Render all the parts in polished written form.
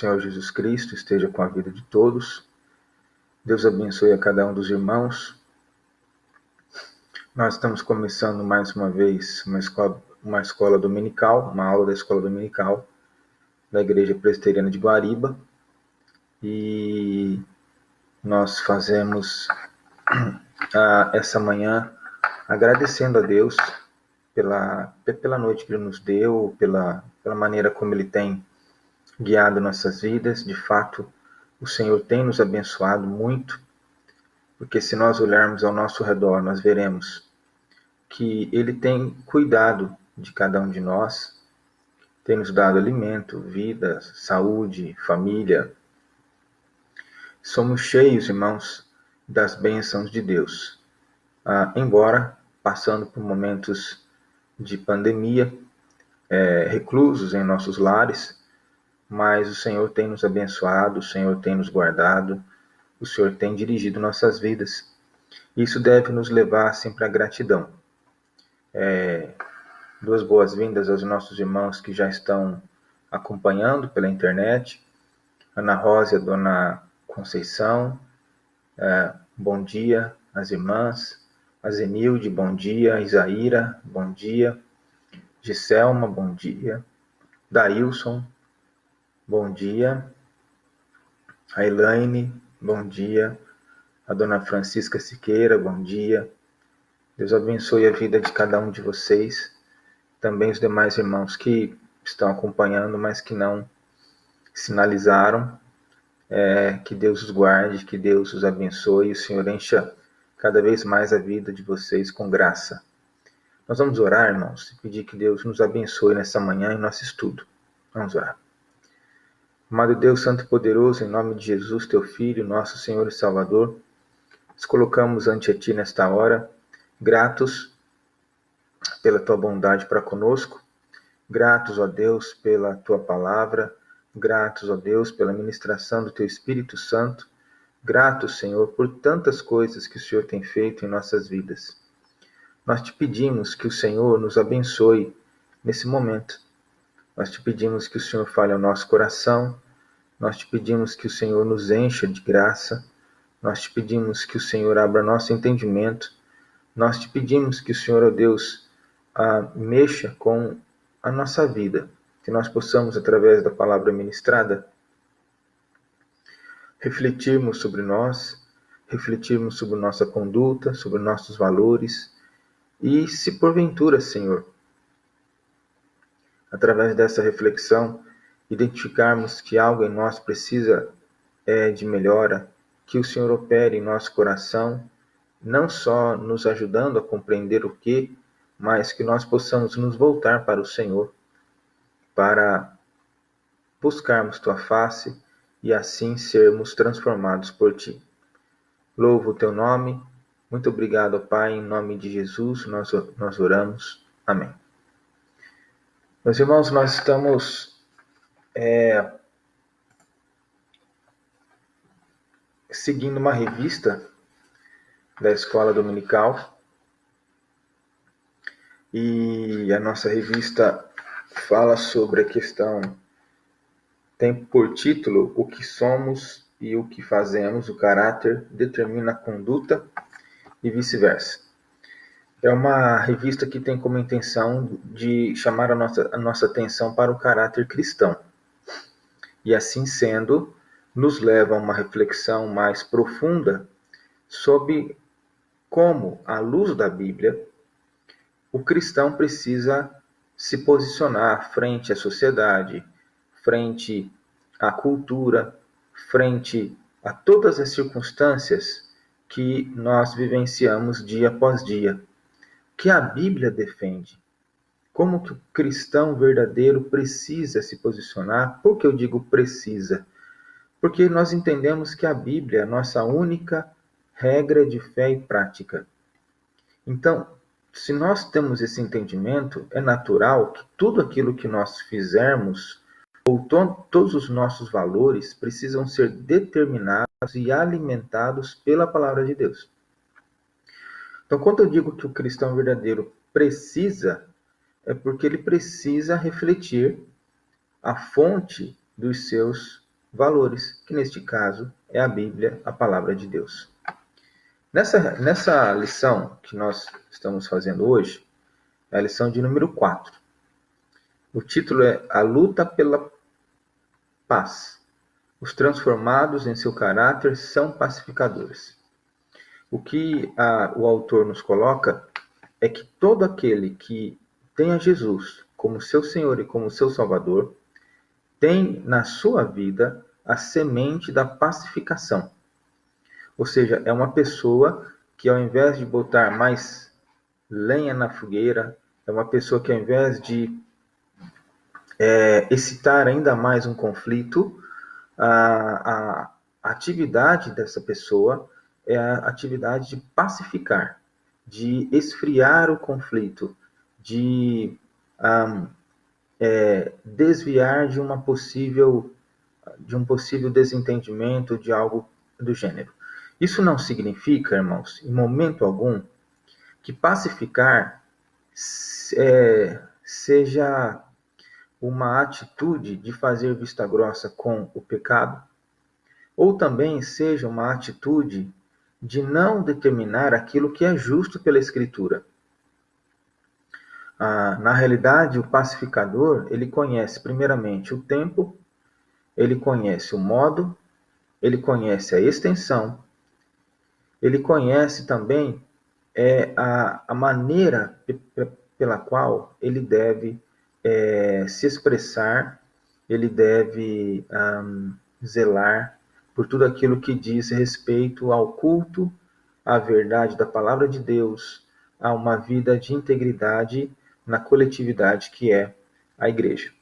Senhor Jesus Cristo esteja com a vida de todos. Deus abençoe a cada um dos irmãos. Nós estamos começando mais uma vez uma escola dominical, uma aula da escola dominical da Igreja Presbiteriana de Guariba. E nós fazemos essa manhã agradecendo a Deus pela noite que Ele nos deu, pela maneira como Ele tem guiado nossas vidas. De fato, o Senhor tem nos abençoado muito, porque se nós olharmos ao nosso redor, nós veremos que Ele tem cuidado de cada um de nós, tem nos dado alimento, vida, saúde, família. Somos cheios, irmãos, das bênçãos de Deus. Embora passando por momentos de pandemia, reclusos em nossos lares, mas o Senhor tem nos abençoado, o Senhor tem nos guardado, o Senhor tem dirigido nossas vidas. Isso deve nos levar sempre à gratidão. Duas boas-vindas aos nossos irmãos que já estão acompanhando pela internet. Ana Rosa e a Dona Conceição, bom dia. As irmãs, a Zenilde, bom dia. Isaíra, bom dia. Giselma, bom dia. Dailson, bom dia. A Elaine, bom dia. A Dona Francisca Siqueira, bom dia. Deus abençoe a vida de cada um de vocês. Também os demais irmãos que estão acompanhando, mas que não sinalizaram. Que Deus os guarde, que Deus os abençoe. O Senhor encha cada vez mais a vida de vocês com graça. Nós vamos orar, irmãos, e pedir que Deus nos abençoe nessa manhã em nosso estudo. Vamos orar. Amado Deus Santo e Poderoso, em nome de Jesus, Teu Filho, nosso Senhor e Salvador, nos colocamos ante a Ti nesta hora, gratos pela Tua bondade para conosco, gratos, ó Deus, pela Tua palavra, gratos, ó Deus, pela ministração do Teu Espírito Santo, gratos, Senhor, por tantas coisas que o Senhor tem feito em nossas vidas. Nós Te pedimos que o Senhor nos abençoe nesse momento. Nós Te pedimos que o Senhor fale ao nosso coração. Nós Te pedimos que o Senhor nos encha de graça. Nós Te pedimos que o Senhor abra nosso entendimento. Nós Te pedimos que o Senhor, ó Deus, mexa com a nossa vida. Que nós possamos, através da palavra ministrada, refletirmos sobre nós, refletirmos sobre nossa conduta, sobre nossos valores. E se porventura, Senhor, através dessa reflexão, identificarmos que algo em nós precisa de melhora, que o Senhor opere em nosso coração, não só nos ajudando a compreender o que, mas que nós possamos nos voltar para o Senhor, para buscarmos Tua face e assim sermos transformados por Ti. Louvo o Teu nome. Muito obrigado, Pai, em nome de Jesus, nós oramos. Amém. Meus irmãos, nós estamos seguindo uma revista da Escola Dominical, e a nossa revista fala sobre a questão, tem por título O que somos e o que fazemos, o caráter determina a conduta e vice-versa. É uma revista que tem como intenção de chamar a nossa atenção para o caráter cristão. E assim sendo, nos leva a uma reflexão mais profunda sobre como, à luz da Bíblia, o cristão precisa se posicionar frente à sociedade, frente à cultura, frente a todas as circunstâncias que nós vivenciamos dia após dia. Que a Bíblia defende. Como que o cristão verdadeiro precisa se posicionar? Por que eu digo precisa? Porque nós entendemos que a Bíblia é a nossa única regra de fé e prática. Então, se nós temos esse entendimento, é natural que tudo aquilo que nós fizermos, ou todos os nossos valores, precisam ser determinados e alimentados pela palavra de Deus. Então, quando eu digo que o cristão verdadeiro precisa, é porque ele precisa refletir a fonte dos seus valores, que neste caso é a Bíblia, a palavra de Deus. Nessa lição que nós estamos fazendo hoje, é a lição de número 4. O título é A Luta pela Paz. Os transformados em seu caráter são pacificadores. O que o autor nos coloca é que todo aquele que tem a Jesus como seu Senhor e como seu Salvador tem na sua vida a semente da pacificação. Ou seja, é uma pessoa que ao invés de botar mais lenha na fogueira, é uma pessoa que ao invés de excitar ainda mais um conflito, a atividade dessa pessoa é a atividade de pacificar, de esfriar o conflito, de desviar de um possível desentendimento, de algo do gênero. Isso não significa, irmãos, em momento algum, que pacificar seja uma atitude de fazer vista grossa com o pecado, ou também seja uma atitude de não determinar aquilo que é justo pela Escritura. Na realidade, o pacificador, ele conhece primeiramente o tempo, ele conhece o modo, ele conhece a extensão, ele conhece também a maneira pela qual ele deve se expressar, ele deve zelar por tudo aquilo que diz respeito ao culto, à verdade da palavra de Deus, a uma vida de integridade na coletividade que é a igreja.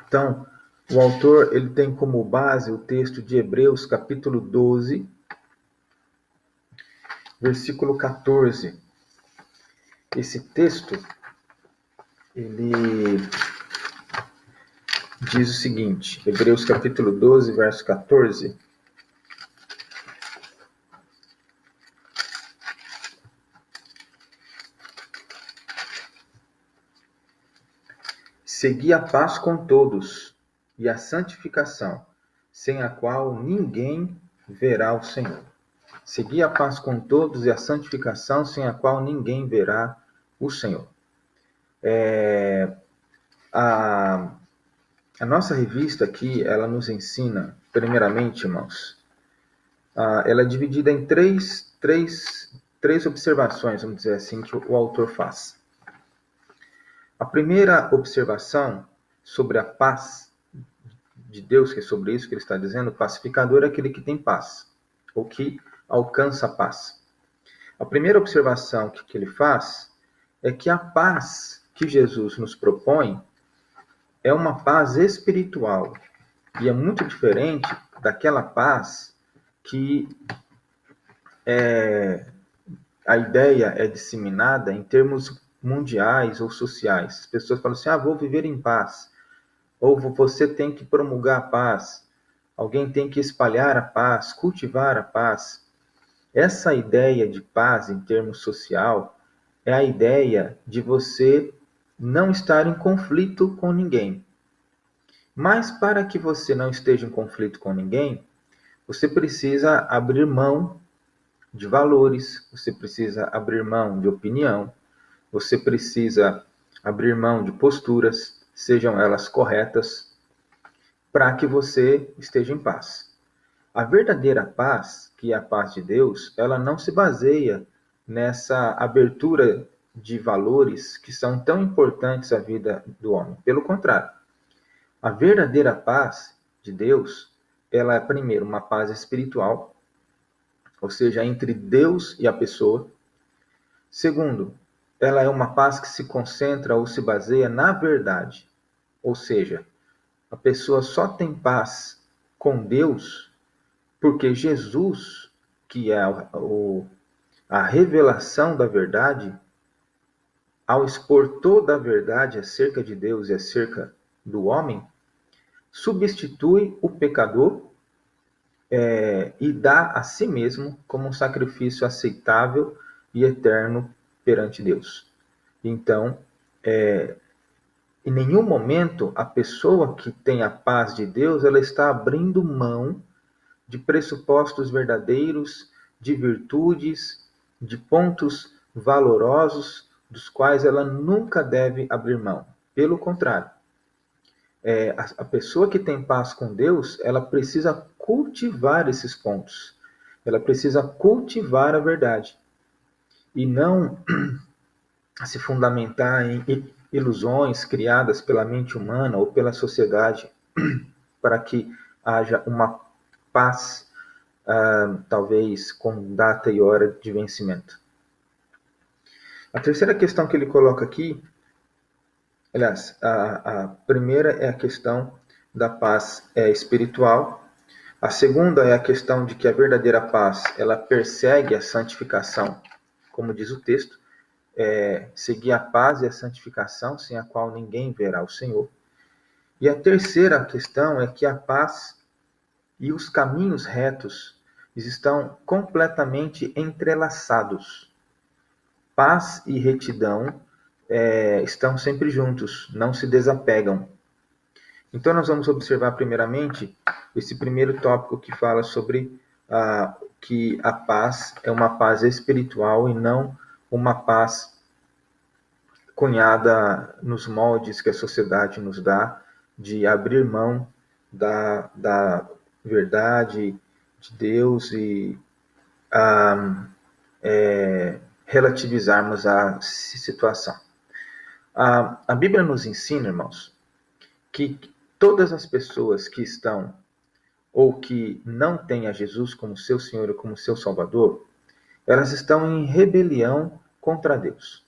Então, o autor ele tem como base o texto de Hebreus, capítulo 12, versículo 14. Esse texto, ele diz o seguinte, Hebreus capítulo 12, verso 14. Segui a paz com todos e a santificação, sem a qual ninguém verá o Senhor. Segui a paz com todos e a santificação, sem a qual ninguém verá o Senhor. A nossa revista aqui, ela nos ensina, primeiramente, irmãos, ela é dividida em três observações, vamos dizer assim, que o autor faz. A primeira observação sobre a paz de Deus, que é sobre isso que ele está dizendo, o pacificador é aquele que tem paz, ou que alcança a paz. A primeira observação que ele faz é que a paz que Jesus nos propõe é uma paz espiritual e é muito diferente daquela paz que a ideia é disseminada em termos mundiais ou sociais. As pessoas falam assim, vou viver em paz. Ou você tem que promulgar a paz. Alguém tem que espalhar a paz, cultivar a paz. Essa ideia de paz em termos social é a ideia de você não estar em conflito com ninguém. Mas para que você não esteja em conflito com ninguém, você precisa abrir mão de valores, você precisa abrir mão de opinião, você precisa abrir mão de posturas, sejam elas corretas, para que você esteja em paz. A verdadeira paz, que é a paz de Deus, ela não se baseia nessa abertura de valores que são tão importantes à vida do homem. Pelo contrário, a verdadeira paz de Deus, ela é primeiro uma paz espiritual, ou seja, entre Deus e a pessoa. Segundo, ela é uma paz que se concentra ou se baseia na verdade. Ou seja, a pessoa só tem paz com Deus porque Jesus, que é a revelação da verdade, ao expor toda a verdade acerca de Deus e acerca do homem, substitui o pecador e dá a si mesmo como um sacrifício aceitável e eterno perante Deus. Então, em nenhum momento a pessoa que tem a paz de Deus, ela está abrindo mão de pressupostos verdadeiros, de virtudes, de pontos valorosos, dos quais ela nunca deve abrir mão. Pelo contrário, a pessoa que tem paz com Deus, ela precisa cultivar esses pontos. Ela precisa cultivar a verdade. E não se fundamentar em ilusões criadas pela mente humana ou pela sociedade para que haja uma paz, talvez com data e hora de vencimento. A terceira questão que ele coloca aqui, aliás, a primeira é a questão da paz espiritual. A segunda é a questão de que a verdadeira paz, ela persegue a santificação, como diz o texto, seguir a paz e a santificação, sem a qual ninguém verá o Senhor. E a terceira questão é que a paz e os caminhos retos estão completamente entrelaçados. Paz e retidão estão sempre juntos, não se desapegam. Então nós vamos observar primeiramente esse primeiro tópico que fala sobre que a paz é uma paz espiritual e não uma paz cunhada nos moldes que a sociedade nos dá de abrir mão da verdade de Deus e relativizarmos a situação. A Bíblia nos ensina, irmãos, que todas as pessoas que estão ou que não têm a Jesus como seu Senhor ou como seu Salvador, elas estão em rebelião contra Deus.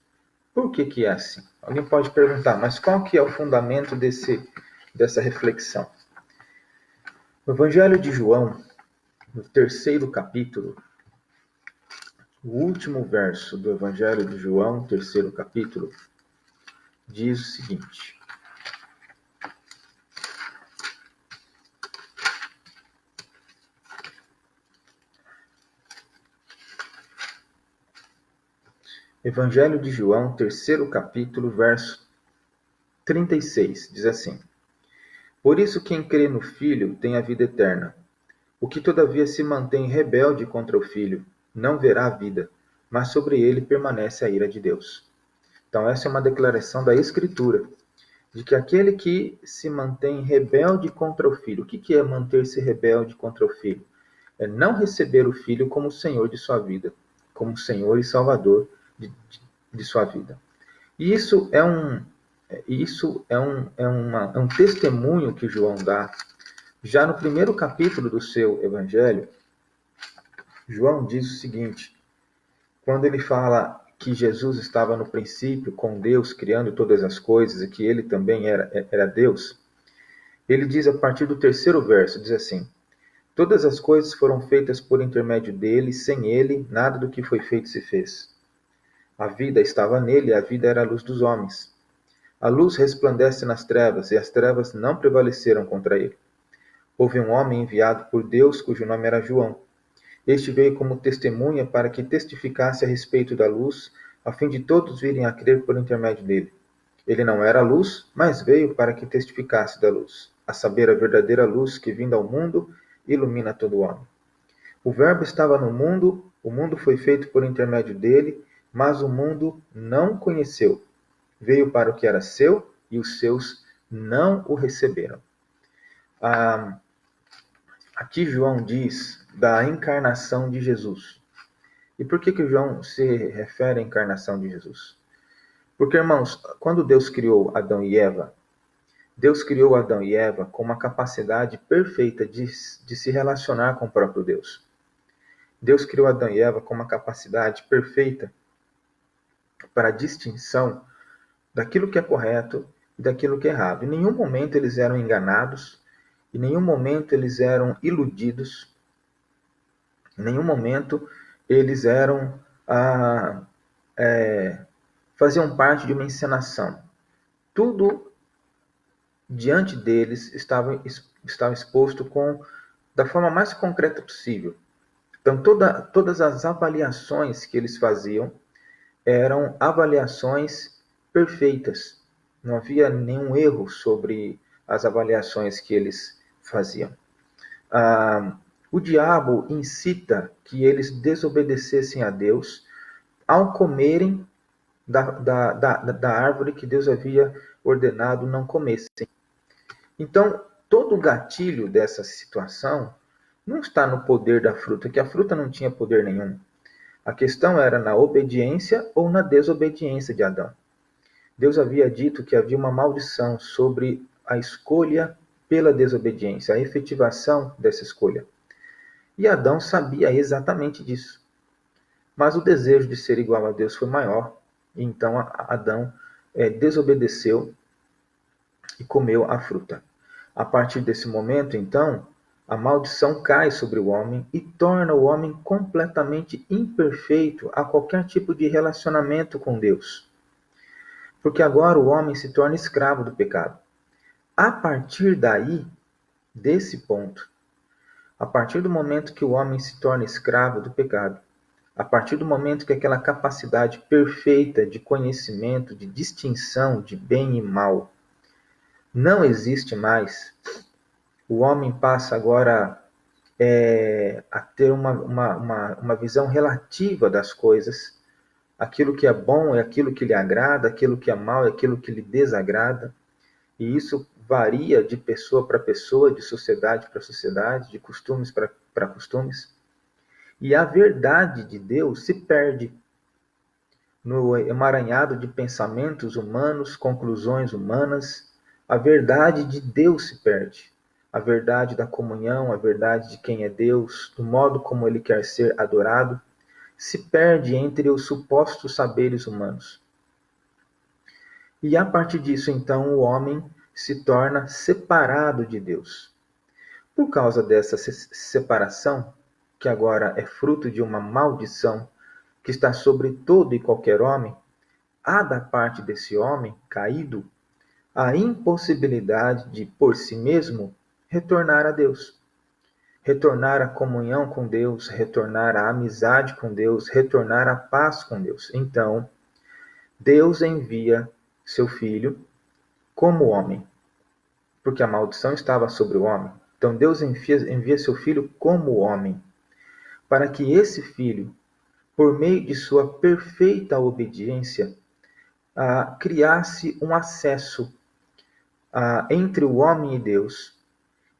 Por que é assim? Alguém pode perguntar, mas qual que é o fundamento dessa reflexão? No Evangelho de João, no 3º capítulo, o último verso do Evangelho de João, 3º capítulo, diz o seguinte: Evangelho de João, 3º capítulo, verso 36, diz assim: Por isso quem crê no Filho tem a vida eterna. O que todavia se mantém rebelde contra o Filho não verá a vida, mas sobre ele permanece a ira de Deus. Então essa é uma declaração da Escritura, de que aquele que se mantém rebelde contra o Filho, o que é manter-se rebelde contra o Filho? É não receber o Filho como Senhor de sua vida, como Senhor e Salvador de sua vida. E isso é um testemunho que João dá. Já no primeiro capítulo do seu Evangelho, João diz o seguinte, quando ele fala que Jesus estava no princípio com Deus, criando todas as coisas, e que ele também era Deus, ele diz a partir do 3º verso, diz assim: Todas as coisas foram feitas por intermédio dele, sem ele, nada do que foi feito se fez. A vida estava nele, e a vida era a luz dos homens. A luz resplandece nas trevas, e as trevas não prevaleceram contra ele. Houve um homem enviado por Deus, cujo nome era João. Este veio como testemunha para que testificasse a respeito da luz, a fim de todos virem a crer por intermédio dele. Ele não era a luz, mas veio para que testificasse da luz, a saber, a verdadeira luz que, vindo ao mundo, ilumina todo homem. O Verbo estava no mundo, o mundo foi feito por intermédio dele, mas o mundo não o conheceu. Veio para o que era seu, e os seus não o receberam. Aqui João diz da encarnação de Jesus. E por que João se refere à encarnação de Jesus? Porque, irmãos, quando Deus criou Adão e Eva, Deus criou Adão e Eva com uma capacidade perfeita de se relacionar com o próprio Deus. Deus criou Adão e Eva com uma capacidade perfeita para a distinção daquilo que é correto e daquilo que é errado. Em nenhum momento eles eram enganados, em nenhum momento eles eram iludidos, em nenhum momento eles faziam parte de uma encenação. Tudo diante deles estava exposto da forma mais concreta possível. Então, todas as avaliações que eles faziam eram avaliações perfeitas. Não havia nenhum erro sobre as avaliações que eles faziam. O diabo incita que eles desobedecessem a Deus ao comerem da árvore que Deus havia ordenado não comessem. Então, todo o gatilho dessa situação não está no poder da fruta, que a fruta não tinha poder nenhum. A questão era na obediência ou na desobediência de Adão. Deus havia dito que havia uma maldição sobre a escolha pela desobediência, a efetivação dessa escolha. E Adão sabia exatamente disso. Mas o desejo de ser igual a Deus foi maior. E então Adão desobedeceu e comeu a fruta. A partir desse momento, então, a maldição cai sobre o homem e torna o homem completamente imperfeito a qualquer tipo de relacionamento com Deus. Porque agora o homem se torna escravo do pecado. A partir daí, desse ponto, a partir do momento que o homem se torna escravo do pecado, a partir do momento que aquela capacidade perfeita de conhecimento, de distinção de bem e mal, não existe mais, o homem passa agora a ter uma visão relativa das coisas. Aquilo que é bom é aquilo que lhe agrada, aquilo que é mal é aquilo que lhe desagrada. E isso varia de pessoa para pessoa, de sociedade para sociedade, de costumes para costumes. E a verdade de Deus se perde no emaranhado de pensamentos humanos, conclusões humanas. A verdade de Deus se perde. A verdade da comunhão, a verdade de quem é Deus, do modo como ele quer ser adorado, se perde entre os supostos saberes humanos. E a partir disso, então, o homem se torna separado de Deus. Por causa dessa separação, que agora é fruto de uma maldição que está sobre todo e qualquer homem, há da parte desse homem caído a impossibilidade de, por si mesmo, retornar a Deus. Retornar à comunhão com Deus, retornar à amizade com Deus, retornar à paz com Deus. Então, Deus envia seu Filho como homem, porque a maldição estava sobre o homem. Então, Deus envia seu Filho como homem, para que esse Filho, por meio de sua perfeita obediência, criasse um acesso entre o homem e Deus.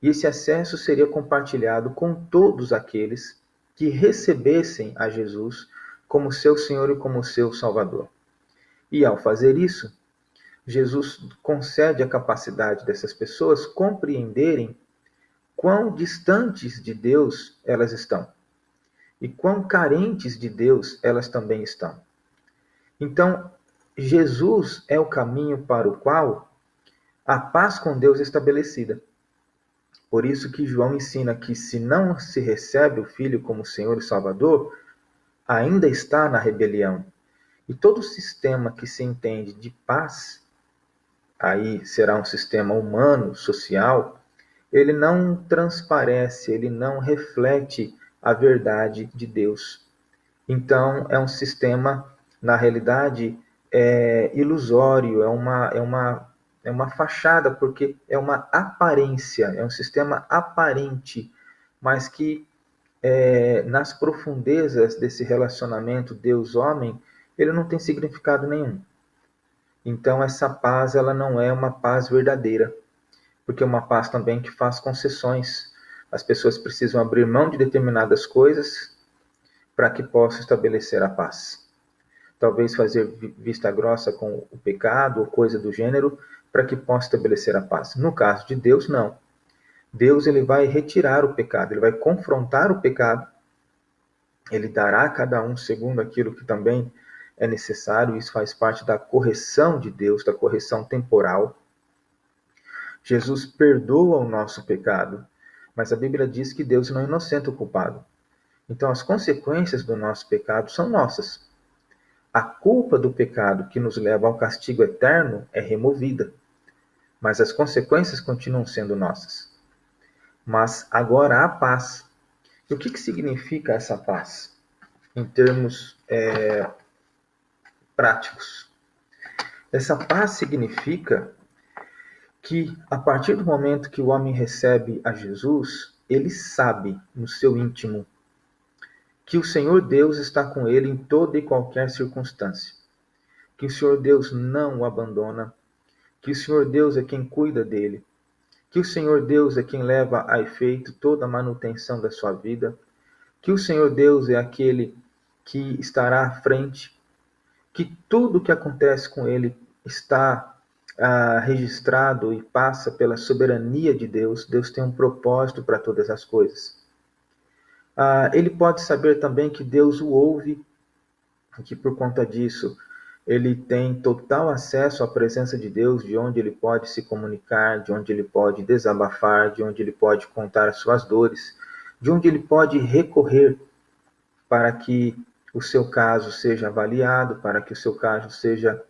E esse acesso seria compartilhado com todos aqueles que recebessem a Jesus como seu Senhor e como seu Salvador. E ao fazer isso, Jesus concede a capacidade dessas pessoas compreenderem quão distantes de Deus elas estão e quão carentes de Deus elas também estão. Então, Jesus é o caminho para o qual a paz com Deus é estabelecida. Por isso que João ensina que se não se recebe o Filho como Senhor e Salvador, ainda está na rebelião. E todo sistema que se entende de paz, aí será um sistema humano, social, ele não transparece, ele não reflete a verdade de Deus. Então, é um sistema, na realidade, ilusório, é uma fachada, porque é uma aparência, é um sistema aparente, mas que nas profundezas desse relacionamento Deus-homem, ele não tem significado nenhum. Então, essa paz, ela não é uma paz verdadeira, porque é uma paz também que faz concessões. As pessoas precisam abrir mão de determinadas coisas para que possam estabelecer a paz. Talvez fazer vista grossa com o pecado ou coisa do gênero para que possa estabelecer a paz. No caso de Deus, não. Deus ele vai retirar o pecado, ele vai confrontar o pecado, ele dará a cada um segundo aquilo que também é necessário, isso faz parte da correção de Deus, da correção temporal. Jesus perdoa o nosso pecado, mas a Bíblia diz que Deus não inocenta o culpado. Então as consequências do nosso pecado são nossas. A culpa do pecado que nos leva ao castigo eterno é removida, mas as consequências continuam sendo nossas. Mas agora há paz. E o que significa essa paz? Em termos práticos. Essa paz significa que, a partir do momento que o homem recebe a Jesus, ele sabe no seu íntimo que o Senhor Deus está com ele em toda e qualquer circunstância, que o Senhor Deus não o abandona, que o Senhor Deus é quem cuida dele, que o Senhor Deus é quem leva a efeito toda a manutenção da sua vida, que o Senhor Deus é aquele que estará à frente, que tudo o que acontece com ele está registrado e passa pela soberania de Deus. Deus tem um propósito para todas as coisas. Ele pode saber também que Deus o ouve, e que por conta disso ele tem total acesso à presença de Deus, de onde ele pode se comunicar, de onde ele pode desabafar, de onde ele pode contar as suas dores, de onde ele pode recorrer para que o seu caso seja avaliado, para que o seu caso seja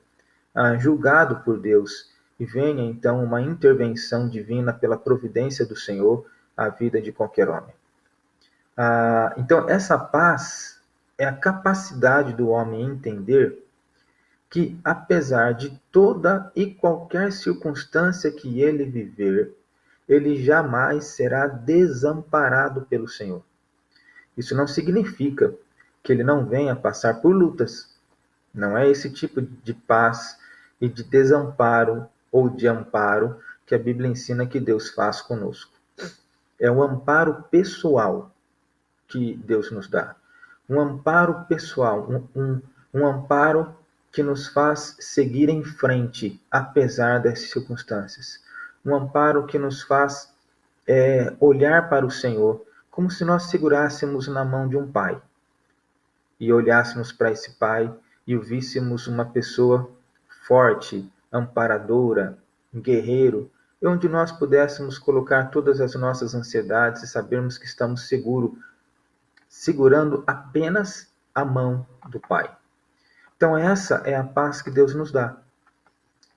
julgado por Deus e venha então uma intervenção divina pela providência do Senhor à vida de qualquer homem. Então, essa paz é a capacidade do homem entender que, apesar de toda e qualquer circunstância que ele viver, ele jamais será desamparado pelo Senhor. Isso não significa que ele não venha passar por lutas. Não é esse tipo de paz e de desamparo ou de amparo que a Bíblia ensina que Deus faz conosco. É um amparo pessoal que Deus nos dá. Um amparo pessoal, um amparo que nos faz seguir em frente, apesar das circunstâncias. Um amparo que nos faz olhar para o Senhor como se nós segurássemos na mão de um pai e olhássemos para esse pai e o víssemos uma pessoa forte, amparadora, guerreiro, e onde nós pudéssemos colocar todas as nossas ansiedades e sabermos que estamos seguros, segurando apenas a mão do Pai. Então essa é a paz que Deus nos dá.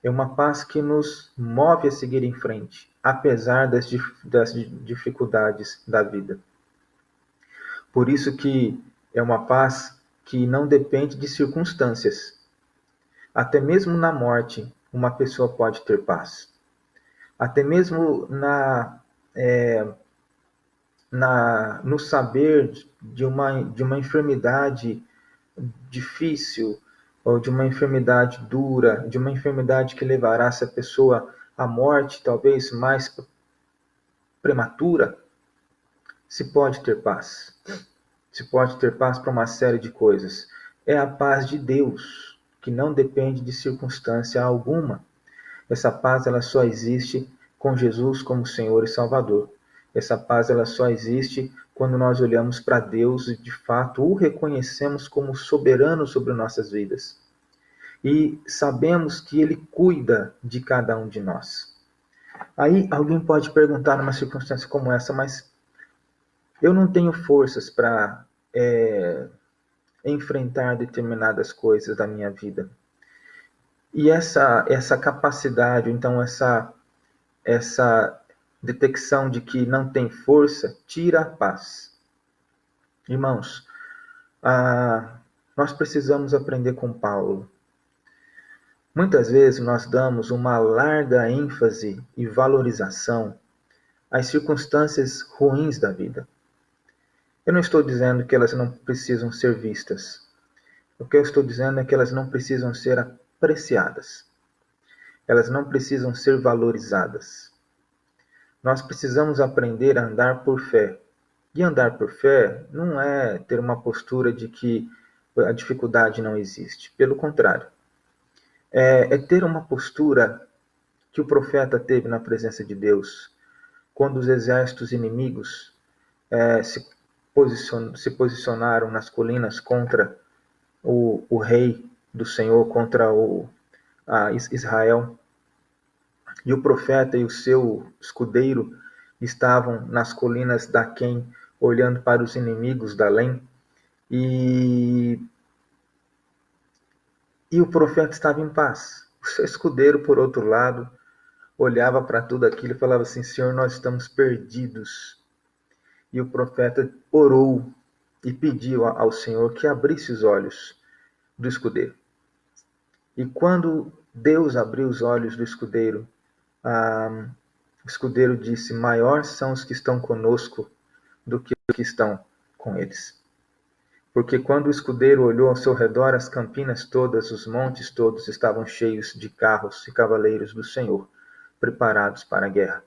É uma paz que nos move a seguir em frente, apesar das dificuldades da vida. Por isso que é uma paz que não depende de circunstâncias. Até mesmo na morte, uma pessoa pode ter paz. Até mesmo no saber de uma enfermidade difícil, ou de uma enfermidade dura, de uma enfermidade que levará essa pessoa à morte, talvez mais prematura, se pode ter paz. Se pode ter paz para uma série de coisas. É a paz de Deus, que não depende de circunstância alguma. Essa paz ela só existe com Jesus como Senhor e Salvador. Essa paz ela só existe quando nós olhamos para Deus e de fato o reconhecemos como soberano sobre nossas vidas. E sabemos que Ele cuida de cada um de nós. Aí alguém pode perguntar numa circunstância como essa, mas eu não tenho forças para enfrentar determinadas coisas da minha vida. E essa capacidade, então essa detecção de que não tem força, tira a paz. Irmãos, nós precisamos aprender com Paulo. Muitas vezes nós damos uma larga ênfase e valorização às circunstâncias ruins da vida. Eu não estou dizendo que elas não precisam ser vistas. O que eu estou dizendo é que elas não precisam ser apreciadas. Elas não precisam ser valorizadas. Nós precisamos aprender a andar por fé. E andar por fé não é ter uma postura de que a dificuldade não existe. Pelo contrário. É ter uma postura que o profeta teve na presença de Deus, quando os exércitos inimigos se posicionaram nas colinas contra o rei do Senhor, contra Israel. E o profeta e o seu escudeiro estavam nas colinas d'Aquém, olhando para os inimigos d'além. E o profeta estava em paz. O seu escudeiro, por outro lado, olhava para tudo aquilo e falava assim: Senhor, nós estamos perdidos. E o profeta orou e pediu ao Senhor que abrisse os olhos do escudeiro. E quando Deus abriu os olhos do escudeiro. O escudeiro disse: maior são os que estão conosco do que os que estão com eles. Porque quando o escudeiro olhou ao seu redor, as campinas todas, os montes todos estavam cheios de carros e cavaleiros do Senhor, preparados para a guerra.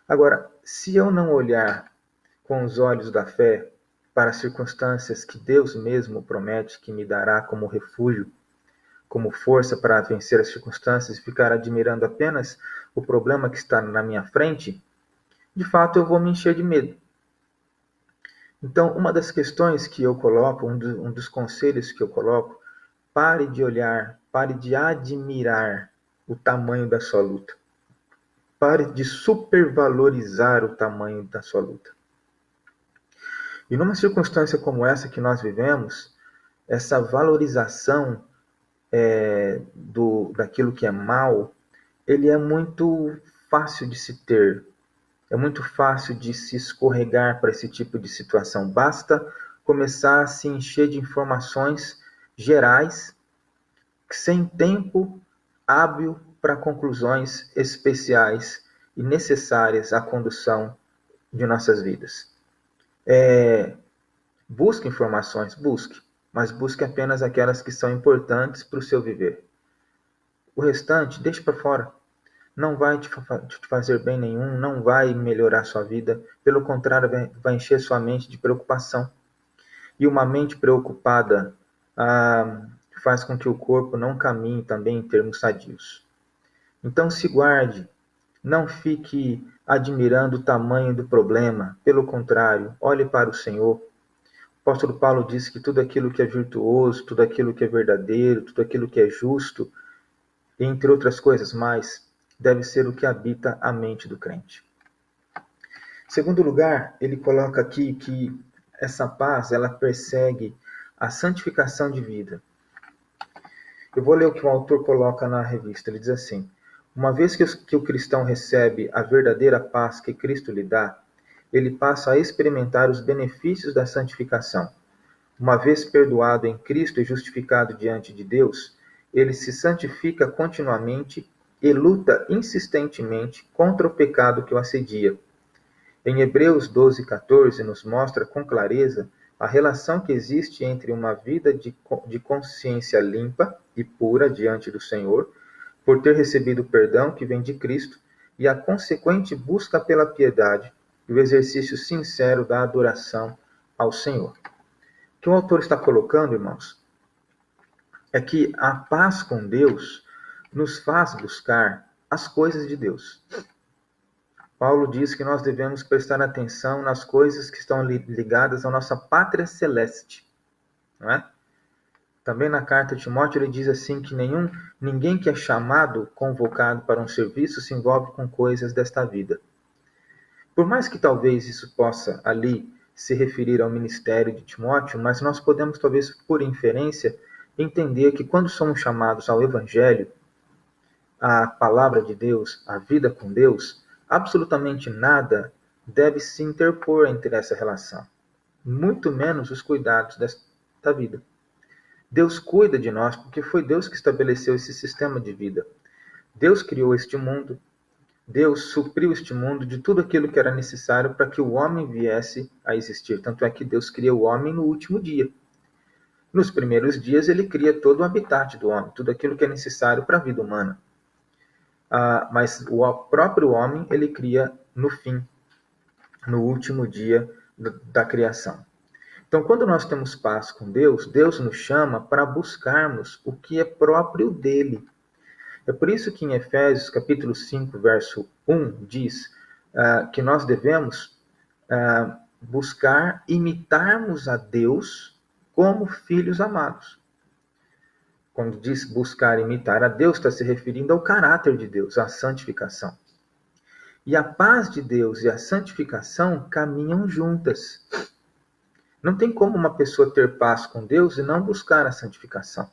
Agora, se eu não olhar com os olhos da fé para as circunstâncias que Deus mesmo promete que me dará como refúgio, como força para vencer as circunstâncias, e ficar admirando apenas o problema que está na minha frente, de fato eu vou me encher de medo. Então, uma das questões que eu coloco, um dos conselhos que eu coloco, pare de olhar, pare de admirar o tamanho da sua luta. Pare de supervalorizar o tamanho da sua luta. E numa circunstância como essa que nós vivemos, essa valorização daquilo que é mal, ele é muito fácil de se ter. É muito fácil de se escorregar para esse tipo de situação. Basta começar a se encher de informações gerais, sem tempo hábil para conclusões especiais e necessárias à condução de nossas vidas. Busque informações, mas busque apenas aquelas que são importantes para o seu viver. O restante, deixe para fora. Não vai te fazer bem nenhum, não vai melhorar sua vida, pelo contrário, vai encher sua mente de preocupação. E uma mente preocupada faz com que o corpo não caminhe também em termos sadios. Então se guarde, não fique admirando o tamanho do problema, pelo contrário, olhe para o Senhor. O apóstolo Paulo diz que tudo aquilo que é virtuoso, tudo aquilo que é verdadeiro, tudo aquilo que é justo, entre outras coisas mais, deve ser o que habita a mente do crente. Em segundo lugar, ele coloca aqui que essa paz, ela persegue a santificação de vida. Eu vou ler o que o autor coloca na revista. Ele diz assim: uma vez que o cristão recebe a verdadeira paz que Cristo lhe dá, ele passa a experimentar os benefícios da santificação. Uma vez perdoado em Cristo e justificado diante de Deus, ele se santifica continuamente e luta insistentemente contra o pecado que o assedia. Em Hebreus 12:14 nos mostra com clareza a relação que existe entre uma vida de consciência limpa e pura diante do Senhor, por ter recebido o perdão que vem de Cristo, e a consequente busca pela piedade e o exercício sincero da adoração ao Senhor. O que o autor está colocando, irmãos, é que a paz com Deus nos faz buscar as coisas de Deus. Paulo diz que nós devemos prestar atenção nas coisas que estão ligadas à nossa pátria celeste, não é? Também na carta de Timóteo ele diz assim que ninguém que é chamado, convocado para um serviço, se envolve com coisas desta vida. Por mais que talvez isso possa ali se referir ao ministério de Timóteo, mas nós podemos talvez por inferência entender que quando somos chamados ao Evangelho, à palavra de Deus, à vida com Deus, absolutamente nada deve se interpor entre essa relação, muito menos os cuidados desta vida. Deus cuida de nós porque foi Deus que estabeleceu esse sistema de vida. Deus criou este mundo, Deus supriu este mundo de tudo aquilo que era necessário para que o homem viesse a existir. Tanto é que Deus criou o homem no último dia. Nos primeiros dias, ele cria todo o habitat do homem, tudo aquilo que é necessário para a vida humana. Mas o próprio homem, ele cria no fim, no último dia da criação. Então, quando nós temos paz com Deus, Deus nos chama para buscarmos o que é próprio dele. É por isso que em Efésios, capítulo 5, verso 1, diz que nós devemos buscar imitarmos a Deus como filhos amados. Quando diz buscar imitar a Deus, está se referindo ao caráter de Deus, à santificação. E a paz de Deus e a santificação caminham juntas. Não tem como uma pessoa ter paz com Deus e não buscar a santificação.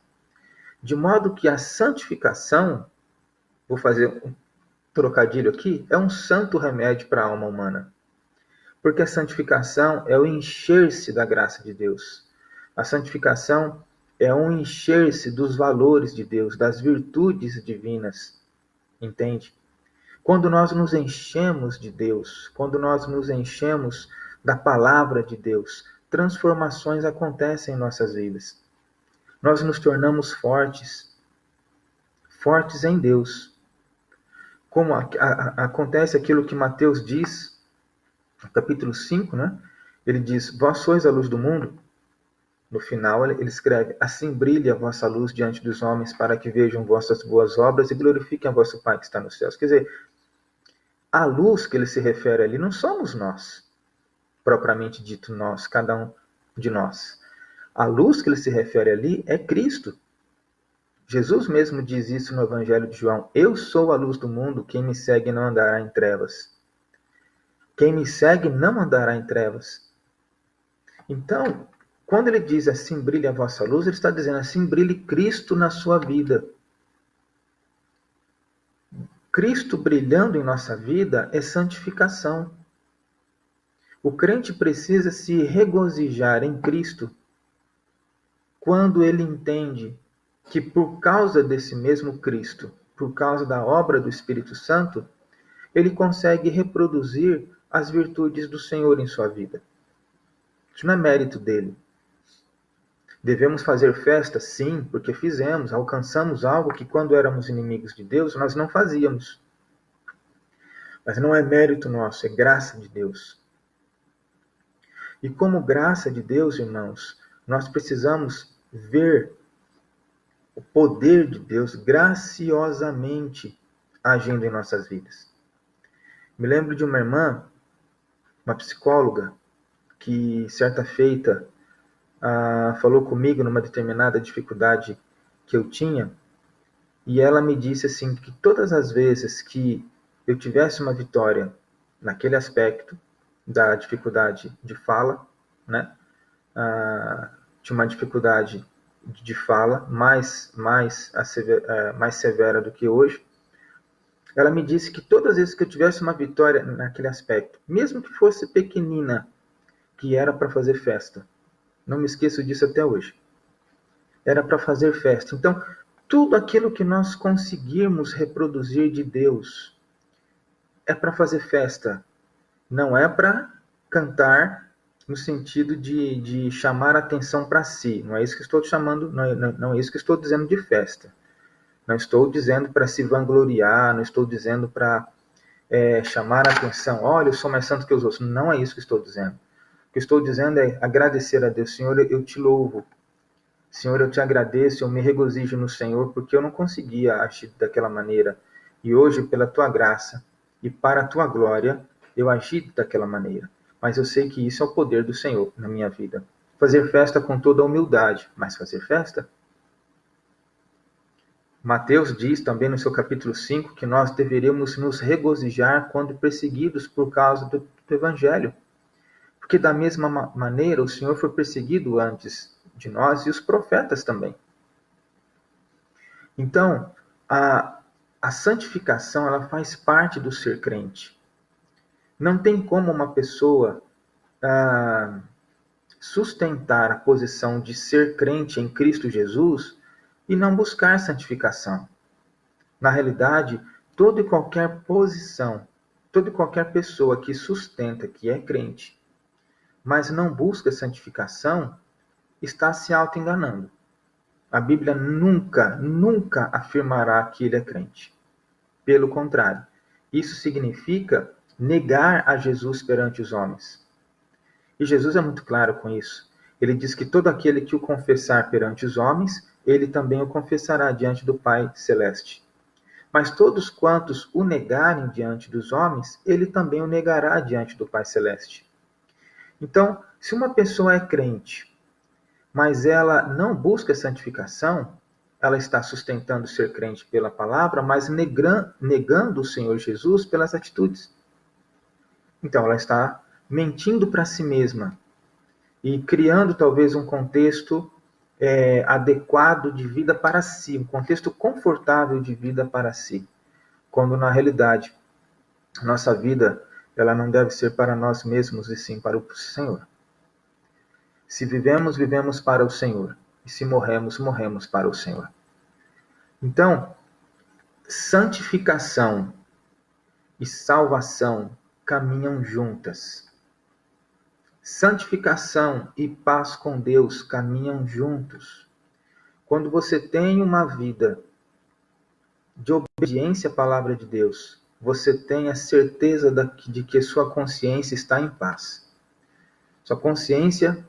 De modo que a santificação, vou fazer um trocadilho aqui, é um santo remédio para a alma humana. Porque a santificação é o encher-se da graça de Deus. A santificação É um encher-se dos valores de Deus, das virtudes divinas, entende? Quando nós nos enchemos de Deus, quando nós nos enchemos da palavra de Deus, transformações acontecem em nossas vidas. Nós nos tornamos fortes, fortes em Deus. Como acontece aquilo que Mateus diz, no capítulo 5, né? Ele diz, vós sois a luz do mundo. No final, ele escreve, assim brilhe a vossa luz diante dos homens, para que vejam vossas boas obras e glorifiquem a vosso Pai que está nos céus. Quer dizer, a luz que ele se refere ali não somos nós, propriamente dito nós, cada um de nós. A luz que ele se refere ali é Cristo. Jesus mesmo diz isso no Evangelho de João. Eu sou a luz do mundo, quem me segue não andará em trevas. Quem me segue não andará em trevas. Então, quando ele diz assim brilhe a vossa luz, ele está dizendo assim brilhe Cristo na sua vida. Cristo brilhando em nossa vida é santificação. O crente precisa se regozijar em Cristo quando ele entende que por causa desse mesmo Cristo, por causa da obra do Espírito Santo, ele consegue reproduzir as virtudes do Senhor em sua vida. Isso não é mérito dele. Devemos fazer festa? Sim, porque fizemos, alcançamos algo que quando éramos inimigos de Deus, nós não fazíamos. Mas não é mérito nosso, é graça de Deus. E como graça de Deus, irmãos, nós precisamos ver o poder de Deus graciosamente agindo em nossas vidas. Me lembro de uma irmã, uma psicóloga, que certa feita falou comigo numa determinada dificuldade que eu tinha, e ela me disse assim, que todas as vezes que eu tivesse uma vitória naquele aspecto da dificuldade de fala, né? Tinha uma dificuldade de fala mais severa do que hoje. Ela me disse que todas as vezes que eu tivesse uma vitória naquele aspecto, mesmo que fosse pequenina, que era para fazer festa. Não me esqueço disso até hoje. Era para fazer festa. Então, tudo aquilo que nós conseguirmos reproduzir de Deus é para fazer festa. Não é para cantar no sentido de chamar a atenção para si. Não é isso que estou chamando, não é isso que estou dizendo de festa. Não estou dizendo para se vangloriar, não estou dizendo para chamar a atenção. Olha, eu sou mais santo que os outros. Não é isso que estou dizendo. O que estou dizendo é agradecer a Deus. Senhor, eu te louvo. Senhor, eu te agradeço, eu me regozijo no Senhor, porque eu não conseguia agir daquela maneira. E hoje, pela tua graça e para a tua glória, eu agi daquela maneira. Mas eu sei que isso é o poder do Senhor na minha vida. Fazer festa com toda a humildade, mas fazer festa. Mateus diz também no seu capítulo 5 que nós deveríamos nos regozijar quando perseguidos por causa do Evangelho. Porque da mesma maneira o Senhor foi perseguido antes de nós e os profetas também. Então, a santificação ela faz parte do ser crente. Não tem como uma pessoa sustentar a posição de ser crente em Cristo Jesus e não buscar santificação. Na realidade, toda e qualquer posição, toda e qualquer pessoa que sustenta que é crente, mas não busca santificação, está se auto-enganando. A Bíblia nunca afirmará que ele é crente. Pelo contrário, isso significa negar a Jesus perante os homens. E Jesus é muito claro com isso. Ele diz que todo aquele que o confessar perante os homens, ele também o confessará diante do Pai Celeste. Mas todos quantos o negarem diante dos homens, ele também o negará diante do Pai Celeste. Então, se uma pessoa é crente, mas ela não busca santificação, ela está sustentando ser crente pela palavra, mas negando o Senhor Jesus pelas atitudes. Então, ela está mentindo para si mesma e criando talvez um contexto adequado de vida para si, um contexto confortável de vida para si, quando na realidade nossa vida ela não deve ser para nós mesmos e sim para o Senhor. Se vivemos, vivemos para o Senhor. e se morremos, morremos para o Senhor. Então, santificação e salvação caminham juntas. Santificação e paz com Deus caminham juntos. Quando você tem uma vida de obediência à palavra de Deus, você tem a certeza de que sua consciência está em paz. Sua consciência,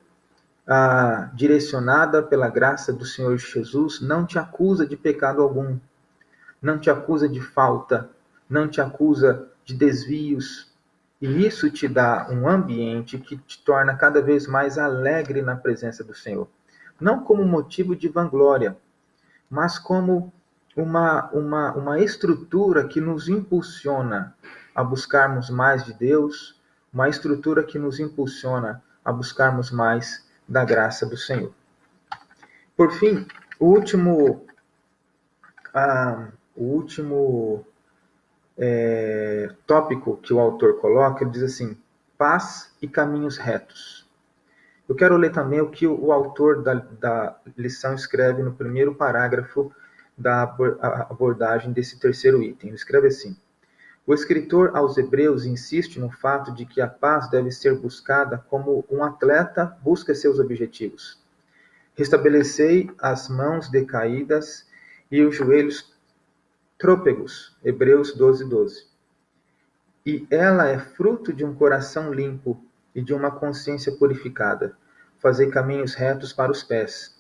direcionada pela graça do Senhor Jesus, não te acusa de pecado algum, não te acusa de falta, não te acusa de desvios. E isso te dá um ambiente que te torna cada vez mais alegre na presença do Senhor. Não como motivo de vanglória, mas como uma estrutura que nos impulsiona a buscarmos mais de Deus, uma estrutura que nos impulsiona a buscarmos mais da graça do Senhor. Por fim, o último tópico que o autor coloca, ele diz assim: paz e caminhos retos. Eu quero ler também o que o autor da lição escreve no primeiro parágrafo da abordagem desse terceiro item. Ele escreve assim: o escritor aos Hebreus insiste no fato de que a paz deve ser buscada como um atleta busca seus objetivos. Restabelecei as mãos decaídas e os joelhos trôpegos. Hebreus 12:12. E ela é fruto de um coração limpo e de uma consciência purificada. Fazei caminhos retos para os pés.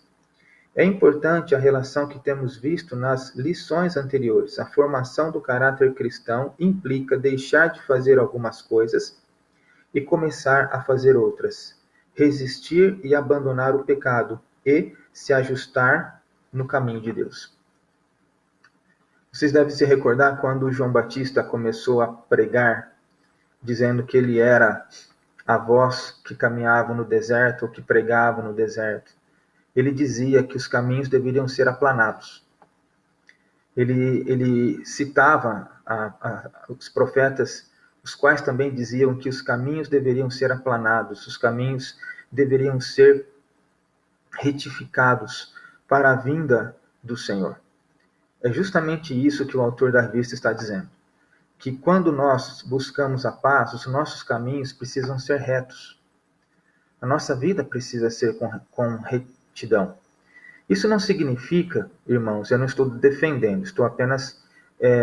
É importante a relação que temos visto nas lições anteriores. A formação do caráter cristão implica deixar de fazer algumas coisas e começar a fazer outras. Resistir e abandonar o pecado e se ajustar no caminho de Deus. Vocês devem se recordar quando João Batista começou a pregar, dizendo que ele era a voz que caminhava no deserto, ou que pregava no deserto. Ele dizia que os caminhos deveriam ser aplanados. Ele citava os profetas, os quais também diziam que os caminhos deveriam ser aplanados, os caminhos deveriam ser retificados para a vinda do Senhor. É justamente isso que o autor da revista está dizendo. Que quando nós buscamos a paz, os nossos caminhos precisam ser retos. A nossa vida precisa ser com retidão. Isso não significa, irmãos, eu não estou defendendo, estou apenas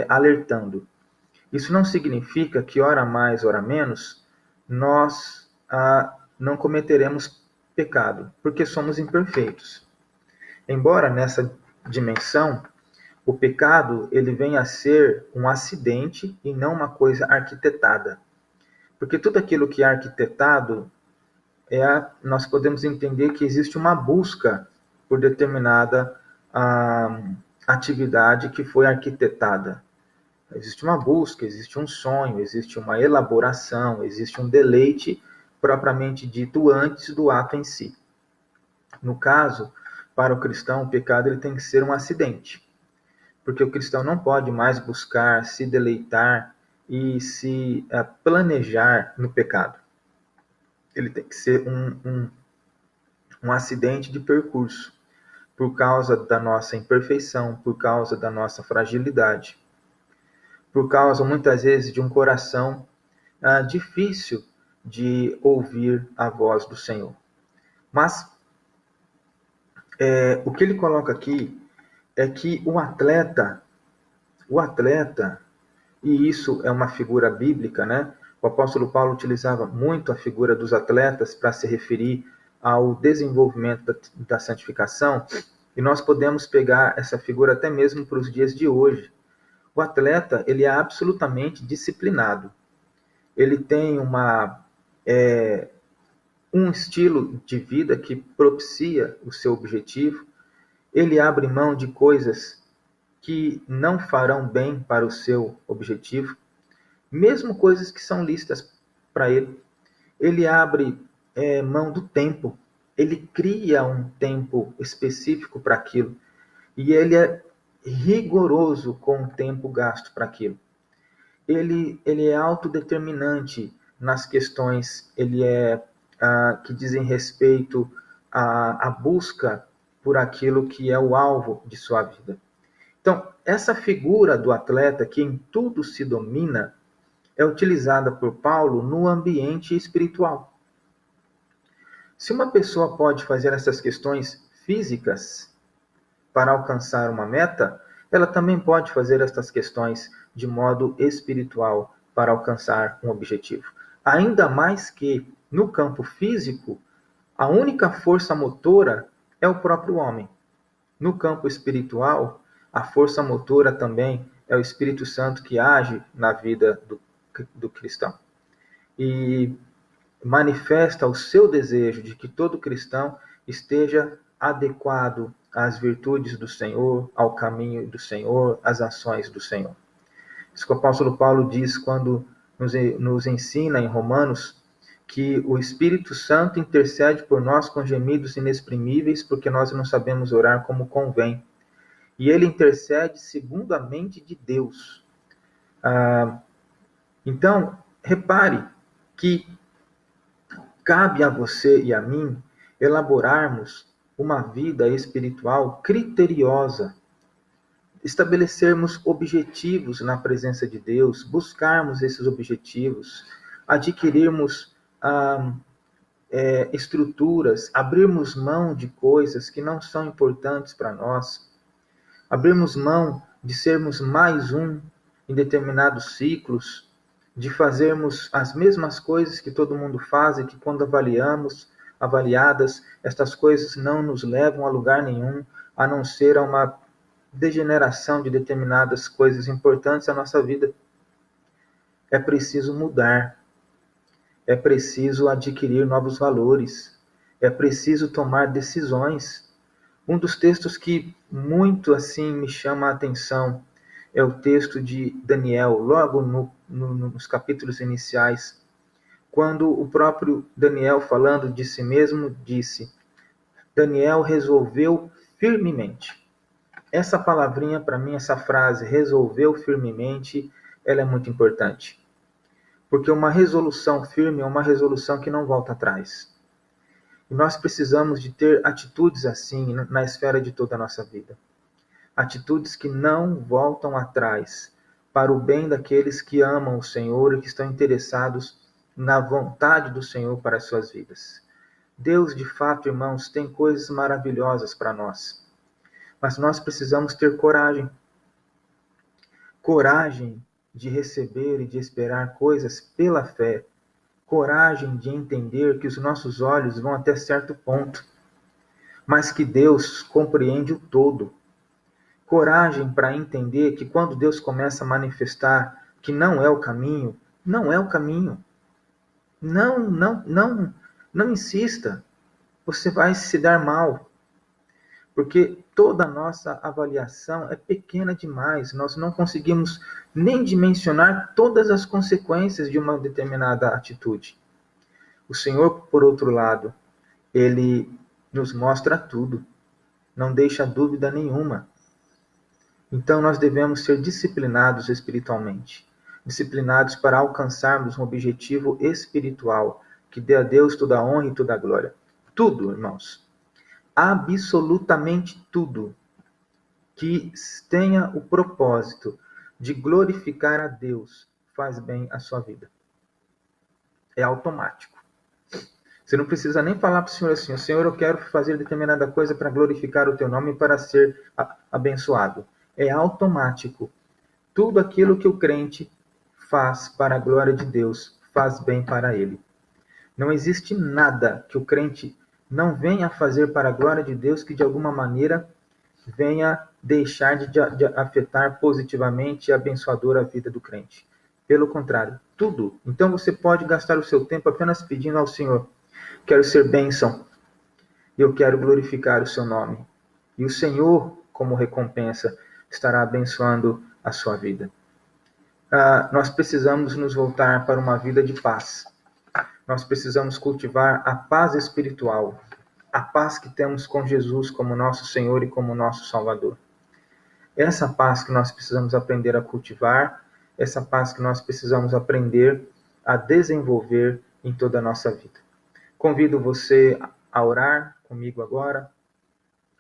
alertando. Isso não significa que, ora mais, ora menos, nós não cometeremos pecado, porque somos imperfeitos. Embora nessa dimensão, o pecado ele vem a ser um acidente e não uma coisa arquitetada. Porque tudo aquilo que é arquitetado, nós podemos entender que existe uma busca por determinada atividade que foi arquitetada. Existe uma busca, existe um sonho, existe uma elaboração, existe um deleite propriamente dito antes do ato em si. No caso, para o cristão, o pecado ele tem que ser um acidente. Porque o cristão não pode mais buscar se deleitar e se planejar no pecado. Ele tem que ser um acidente de percurso, por causa da nossa imperfeição, por causa da nossa fragilidade, por causa, muitas vezes, de um coração difícil de ouvir a voz do Senhor. Mas o que ele coloca aqui é que o atleta, e isso é uma figura bíblica, né? O apóstolo Paulo utilizava muito a figura dos atletas para se referir ao desenvolvimento da santificação, e nós podemos pegar essa figura até mesmo para os dias de hoje. O atleta, ele é absolutamente disciplinado. Ele tem um estilo de vida que propicia o seu objetivo. Ele abre mão de coisas que não farão bem para o seu objetivo, mesmo coisas que são lícitas para ele. Ele abre mão do tempo, ele cria um tempo específico para aquilo, e ele é rigoroso com o tempo gasto para aquilo. Ele é autodeterminante nas questões que dizem respeito à busca por aquilo que é o alvo de sua vida. Então, essa figura do atleta que em tudo se domina é utilizada por Paulo no ambiente espiritual. Se uma pessoa pode fazer essas questões físicas para alcançar uma meta, ela também pode fazer estas questões de modo espiritual para alcançar um objetivo. Ainda mais que no campo físico, a única força motora é o próprio homem. No campo espiritual, a força motora também é o Espírito Santo que age na vida do cristão. E manifesta o seu desejo de que todo cristão esteja adequado às virtudes do Senhor, ao caminho do Senhor, às ações do Senhor. Isso que o apóstolo Paulo diz quando nos ensina em Romanos que o Espírito Santo intercede por nós com gemidos inexprimíveis, porque nós não sabemos orar como convém. E ele intercede segundo a mente de Deus. Então, repare que cabe a você e a mim elaborarmos uma vida espiritual criteriosa, estabelecermos objetivos na presença de Deus, buscarmos esses objetivos, adquirirmos estruturas, abrirmos mão de coisas que não são importantes para nós, abrirmos mão de sermos mais um em determinados ciclos, de fazermos as mesmas coisas que todo mundo faz e que quando avaliadas, estas coisas não nos levam a lugar nenhum, a não ser a uma degeneração de determinadas coisas importantes na nossa vida. É preciso mudar, é preciso adquirir novos valores, é preciso tomar decisões. Um dos textos que muito assim me chama a atenção é o texto de Daniel, logo nos capítulos iniciais, quando o próprio Daniel, falando de si mesmo, disse: Daniel resolveu firmemente. Essa palavrinha, para mim, essa frase, resolveu firmemente, ela é muito importante. Porque uma resolução firme é uma resolução que não volta atrás. E nós precisamos de ter atitudes assim na esfera de toda a nossa vida. Atitudes que não voltam atrás, para o bem daqueles que amam o Senhor e que estão interessados na vontade do Senhor para as suas vidas. Deus, de fato, irmãos, tem coisas maravilhosas para nós. Mas nós precisamos ter coragem. Coragem de receber e de esperar coisas pela fé. Coragem de entender que os nossos olhos vão até certo ponto, mas que Deus compreende o todo. Coragem para entender que quando Deus começa a manifestar que não é o caminho, não é o caminho. Não insista. Você vai se dar mal. Porque toda a nossa avaliação é pequena demais. Nós não conseguimos nem dimensionar todas as consequências de uma determinada atitude. O Senhor, por outro lado, Ele nos mostra tudo. Não deixa dúvida nenhuma. Então nós devemos ser disciplinados espiritualmente. Disciplinados para alcançarmos um objetivo espiritual que dê a Deus toda a honra e toda a glória. Tudo, irmãos. Absolutamente tudo que tenha o propósito de glorificar a Deus faz bem à sua vida. É automático. Você não precisa nem falar para o Senhor assim: Senhor, eu quero fazer determinada coisa para glorificar o teu nome e para ser abençoado. É automático. Tudo aquilo que o crente faz para a glória de Deus faz bem para ele. Não existe nada que o crente não venha a fazer para a glória de Deus que de alguma maneira venha deixar de afetar positivamente e abençoador a vida do crente. Pelo contrário, tudo. Então você pode gastar o seu tempo apenas pedindo ao Senhor: quero ser bênção, eu quero glorificar o seu nome. E o Senhor, como recompensa, estará abençoando a sua vida. Nós precisamos nos voltar para uma vida de paz. Nós precisamos cultivar a paz espiritual, a paz que temos com Jesus como nosso Senhor e como nosso Salvador. Essa paz que nós precisamos aprender a cultivar, essa paz que nós precisamos aprender a desenvolver em toda a nossa vida. Convido você a orar comigo agora,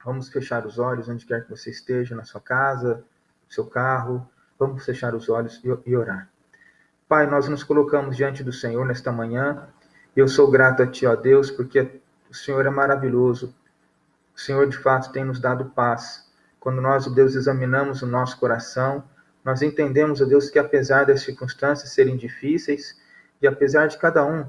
Vamos fechar os olhos onde quer que você esteja, na sua casa, no seu carro. Vamos fechar os olhos e orar. Pai, nós nos colocamos diante do Senhor nesta manhã. Eu sou grato a Ti, ó Deus, porque o Senhor é maravilhoso. O Senhor, de fato, tem nos dado paz. Quando nós, ó Deus, examinamos o nosso coração, nós entendemos, ó Deus, que apesar das circunstâncias serem difíceis, e apesar de cada um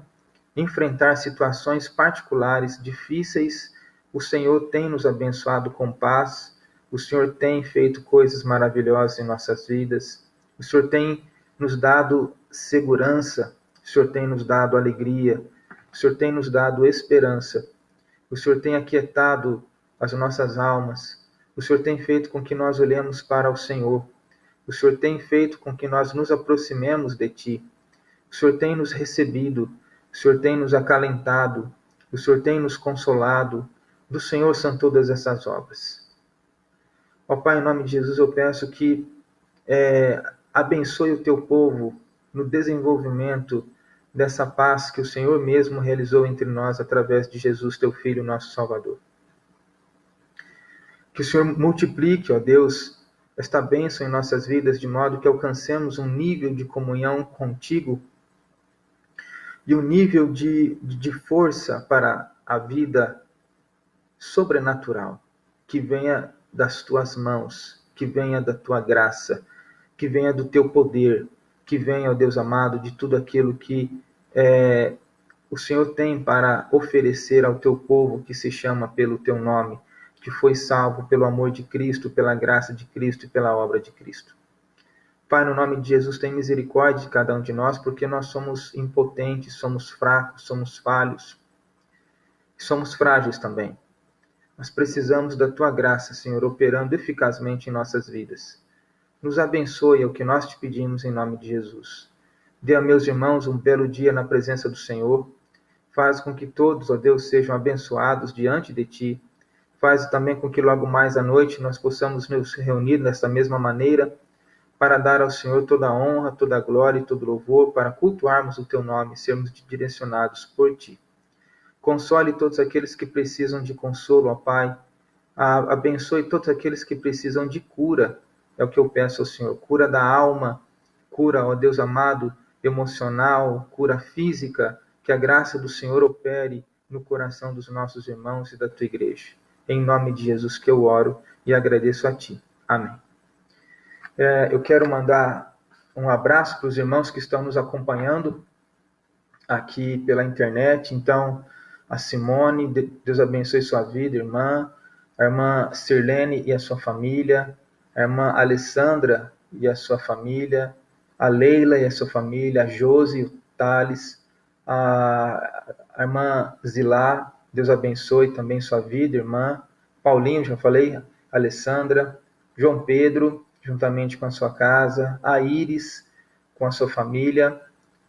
enfrentar situações particulares, difíceis, o Senhor tem nos abençoado com paz, o Senhor tem feito coisas maravilhosas em nossas vidas, o Senhor tem nos dado segurança, o Senhor tem nos dado alegria, o Senhor tem nos dado esperança, o Senhor tem aquietado as nossas almas, o Senhor tem feito com que nós olhemos para o Senhor, o Senhor tem feito com que nós nos aproximemos de Ti, o Senhor tem nos recebido, o Senhor tem nos acalentado, o Senhor tem nos consolado, do Senhor são todas essas obras. Ó Pai, em nome de Jesus, eu peço que abençoe o Teu povo no desenvolvimento dessa paz que o Senhor mesmo realizou entre nós através de Jesus, Teu Filho, nosso Salvador. Que o Senhor multiplique, ó Deus, esta bênção em nossas vidas, de modo que alcancemos um nível de comunhão contigo e um nível de força para a vida sobrenatural, que venha das tuas mãos, que venha da tua graça, que venha do teu poder, que venha, ó Deus amado, de tudo aquilo que o Senhor tem para oferecer ao teu povo que se chama pelo teu nome, que foi salvo pelo amor de Cristo, pela graça de Cristo e pela obra de Cristo. Pai, no nome de Jesus, tem misericórdia de cada um de nós, porque nós somos impotentes, somos fracos, somos falhos, somos frágeis também. Nós precisamos da Tua graça, Senhor, operando eficazmente em nossas vidas. Nos abençoe, é o que nós te pedimos em nome de Jesus. Dê a meus irmãos um belo dia na presença do Senhor. Faz com que todos, ó Deus, sejam abençoados diante de Ti. Faz também com que logo mais à noite nós possamos nos reunir dessa mesma maneira, para dar ao Senhor toda a honra, toda a glória e todo o louvor, para cultuarmos o Teu nome e sermos direcionados por Ti. Console todos aqueles que precisam de consolo, ó Pai. Abençoe todos aqueles que precisam de cura, é o que eu peço ao Senhor. Cura da alma, cura, ó Deus amado, emocional, cura física, que a graça do Senhor opere no coração dos nossos irmãos e da Tua igreja. Em nome de Jesus que eu oro e agradeço a Ti. Amém. Eu quero mandar um abraço para os irmãos que estão nos acompanhando aqui pela internet. Então, a Simone, Deus abençoe sua vida, irmã. A irmã Sirlene e a sua família. A irmã Alessandra e a sua família. A Leila e a sua família. A Josi, o Thales. A irmã Zilá, Deus abençoe também sua vida, irmã. Paulinho, já falei. Alessandra. João Pedro, juntamente com a sua casa, a Iris, com a sua família,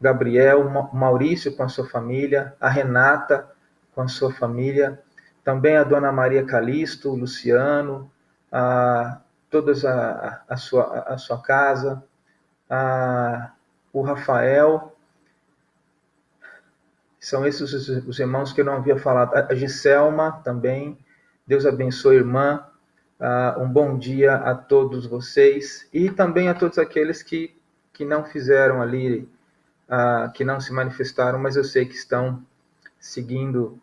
Gabriel, Maurício, com a sua família, a Renata, com a sua família, também a Dona Maria Calisto, o Luciano, toda a sua casa, o Rafael, são esses os irmãos que eu não havia falado, a Giselma também, Deus abençoe, irmã. Um bom dia a todos vocês e também a todos aqueles que não fizeram ali, que não se manifestaram, mas eu sei que estão seguindo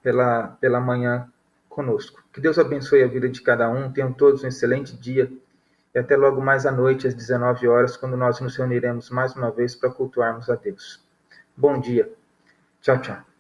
pela manhã conosco. Que Deus abençoe a vida de cada um, tenham todos um excelente dia e até logo mais à noite, às 19 horas, quando nós nos reuniremos mais uma vez para cultuarmos a Deus. Bom dia. Tchau, tchau.